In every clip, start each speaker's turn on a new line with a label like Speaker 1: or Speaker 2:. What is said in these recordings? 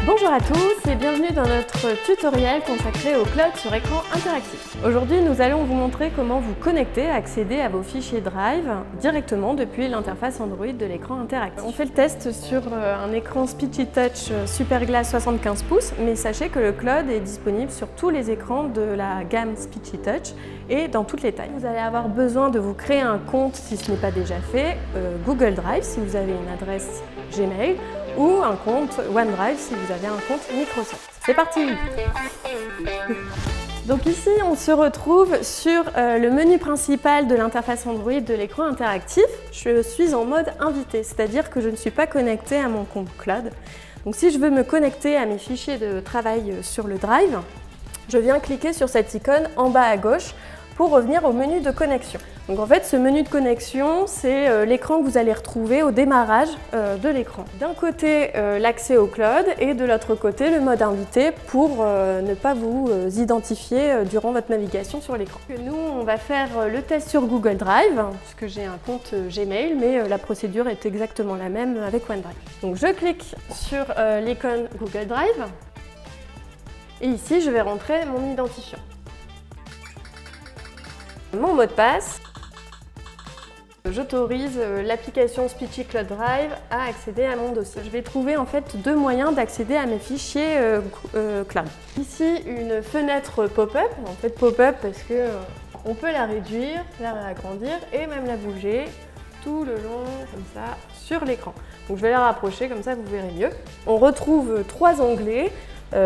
Speaker 1: Bonjour à tous et bienvenue dans notre tutoriel consacré au cloud sur écran interactif. Aujourd'hui, nous allons vous montrer comment vous connecter et accéder à vos fichiers Drive directement depuis l'interface Android de l'écran interactif. On fait le test sur un écran Speechy Touch Superglass 75 pouces, mais sachez que le cloud est disponible sur tous les écrans de la gamme Speechy Touch et dans toutes les tailles. Vous allez avoir besoin de vous créer un compte si ce n'est pas déjà fait, Google Drive si vous avez une adresse Gmail, ou un compte OneDrive si vous avez un compte Microsoft. C'est parti! Donc ici, on se retrouve sur le menu principal de l'interface Android de l'écran interactif. Je suis en mode invité, c'est-à-dire que je ne suis pas connectée à mon compte cloud. Donc si je veux me connecter à mes fichiers de travail sur le Drive, je viens cliquer sur cette icône en bas à gauche pour revenir au menu de connexion. Donc en fait, ce menu de connexion, c'est l'écran que vous allez retrouver au démarrage de l'écran. D'un côté, l'accès au cloud et de l'autre côté, le mode invité pour ne pas vous identifier durant votre navigation sur l'écran. Nous, on va faire le test sur Google Drive, puisque j'ai un compte Gmail, mais la procédure est exactement la même avec OneDrive. Donc je clique sur l'icône Google Drive et ici, je vais rentrer mon identifiant. Mon mot de passe, j'autorise l'application Speechy Cloud Drive à accéder à mon dossier. Je vais trouver en fait deux moyens d'accéder à mes fichiers cloud. Ici, une fenêtre pop-up, en fait pop-up parce que on peut la réduire, la agrandir et même la bouger tout le long comme ça sur l'écran. Donc je vais la rapprocher comme ça vous verrez mieux. On retrouve trois onglets.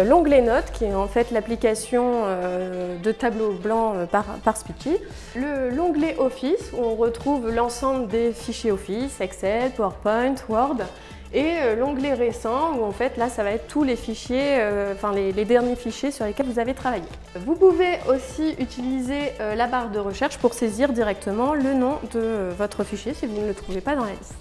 Speaker 1: L'onglet Notes, qui est en fait l'application de tableau blanc par Speechy. L'onglet Office, où on retrouve l'ensemble des fichiers Office, Excel, PowerPoint, Word. Et l'onglet récent, où en fait là, ça va être tous les fichiers, les derniers fichiers sur lesquels vous avez travaillé. Vous pouvez aussi utiliser la barre de recherche pour saisir directement le nom de votre fichier si vous ne le trouvez pas dans la liste.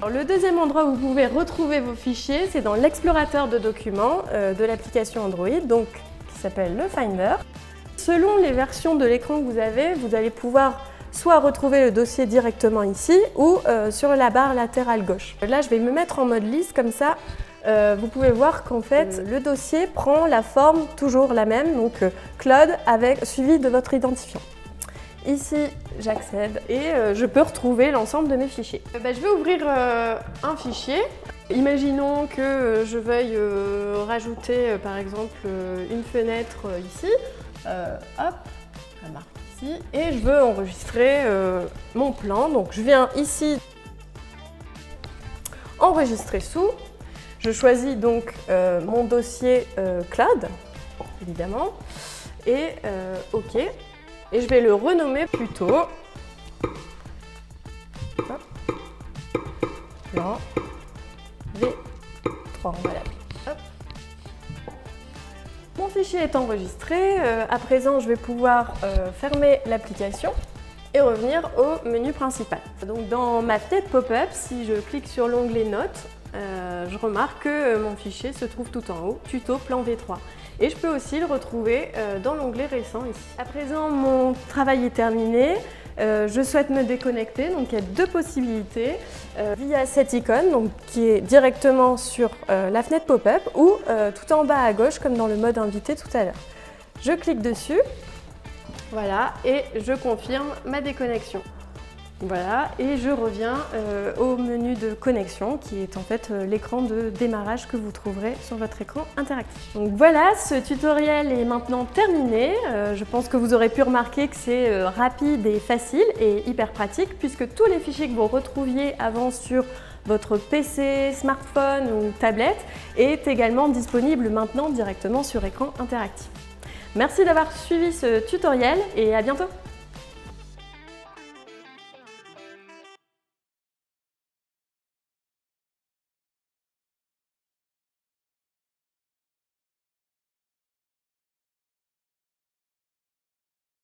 Speaker 1: Alors, le deuxième endroit où vous pouvez retrouver vos fichiers, c'est dans l'explorateur de documents de l'application Android, donc qui s'appelle le Finder. Selon les versions de l'écran que vous allez pouvoir soit retrouver le dossier directement ici ou sur la barre latérale gauche. Là, je vais me mettre en mode liste, comme ça, vous pouvez voir qu'en fait, le dossier prend la forme toujours la même, donc cloud suivi de votre identifiant. Ici, j'accède et je peux retrouver l'ensemble de mes fichiers. Je vais ouvrir un fichier. Imaginons que je veuille rajouter par exemple une fenêtre ici. Hop, je la marque ici. Et je veux enregistrer mon plan. Donc je viens ici, enregistrer sous. Je choisis donc mon dossier cloud, évidemment. Et OK. Et je vais le renommer plutôt plan V3. On va l'appeler. Mon fichier est enregistré. À présent, je vais pouvoir fermer l'application et revenir au menu principal. Donc, dans ma fenêtre pop-up, si je clique sur l'onglet Notes, je remarque que mon fichier se trouve tout en haut, tuto plan V3. Et je peux aussi le retrouver dans l'onglet récent ici. À présent, mon travail est terminé. Je souhaite me déconnecter, donc il y a deux possibilités via cette icône donc, qui est directement sur la fenêtre pop-up ou tout en bas à gauche comme dans le mode invité tout à l'heure. Je clique dessus, voilà, et je confirme ma déconnexion. Voilà, et je reviens au menu de connexion qui est en fait l'écran de démarrage que vous trouverez sur votre écran interactif. Donc voilà, ce tutoriel est maintenant terminé. Je pense que vous aurez pu remarquer que c'est rapide et facile et hyper pratique puisque tous les fichiers que vous retrouviez avant sur votre PC, smartphone ou tablette est également disponible maintenant directement sur écran interactif. Merci d'avoir suivi ce tutoriel et à bientôt!